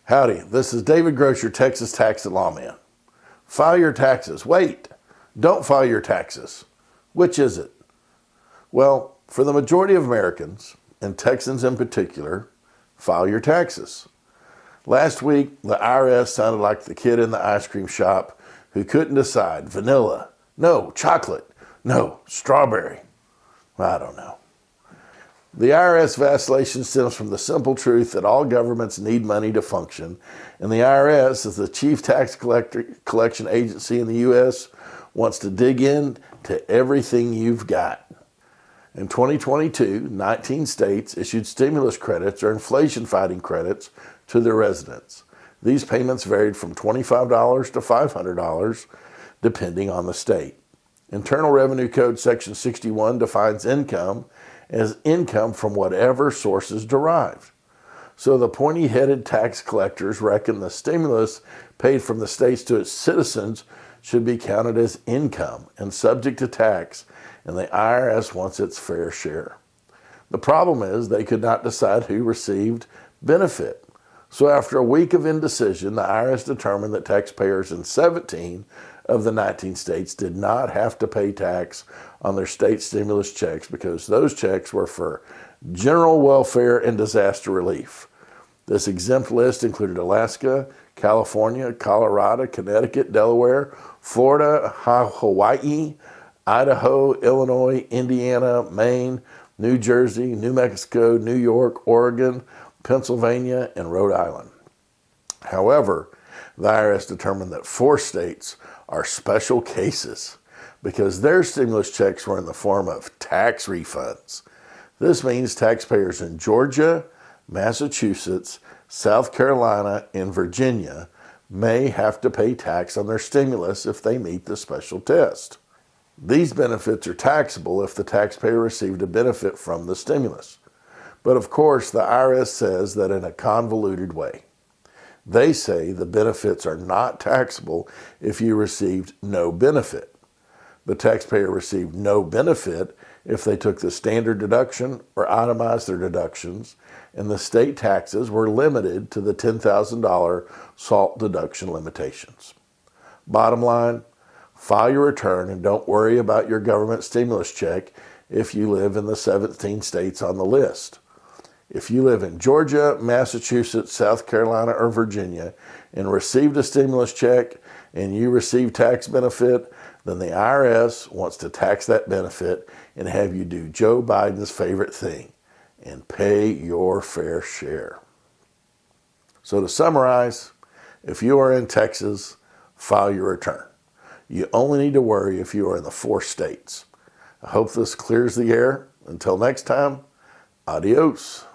Howdy, this is David Groce, your Texas tax and lawman. File your taxes. Wait, don't file your taxes. Which is it? Well, for the majority of Americans, and Texans in particular, file your taxes. Last week, the IRS sounded like the kid in the ice cream shop who couldn't decide vanilla, no, chocolate, no, strawberry. I don't know. The IRS vacillation stems from the simple truth that all governments need money to function, and the IRS, as the chief tax collection agency in the U.S., wants to dig in to everything you've got. In 2022, 19 states issued stimulus credits or inflation-fighting credits to their residents. These payments varied from $25 to $500, depending on the state. Internal Revenue Code Section 61 defines income as income from whatever source is derived. So the pointy-headed tax collectors reckon the stimulus paid from the states to its citizens should be counted as income and subject to tax, and the IRS wants its fair share. The problem is they could not decide who received benefit. So after a week of indecision, the IRS determined that taxpayers in 17 of the 19 states did not have to pay tax on their state stimulus checks because those checks were for general welfare and disaster relief. This exempt list included Alaska, California, Colorado, Connecticut, Delaware, Florida, Hawaii, Idaho, Illinois, Indiana, Maine, New Jersey, New Mexico, New York, Oregon, Pennsylvania, and Rhode Island. However, the IRS determined that 4 states are special cases because their stimulus checks were in the form of tax refunds. This means taxpayers in Georgia, Massachusetts, South Carolina, and Virginia may have to pay tax on their stimulus if they meet the special test. These benefits are taxable if the taxpayer received a benefit from the stimulus. But of course, the IRS says that in a convoluted way. They say the benefits are not taxable if you received no benefit. The taxpayer received no benefit if they took the standard deduction or itemized their deductions, and the state taxes were limited to the $10,000 SALT deduction limitations. Bottom line, file your return and don't worry about your government stimulus check if you live in the 17 states on the list. If you live in Georgia, Massachusetts, South Carolina, or Virginia and received a stimulus check and you received tax benefit, then the IRS wants to tax that benefit and have you do Joe Biden's favorite thing and pay your fair share. So to summarize, if you are in Texas, file your return. You only need to worry if you are in the 4 states. I hope this clears the air. Until next time, adios.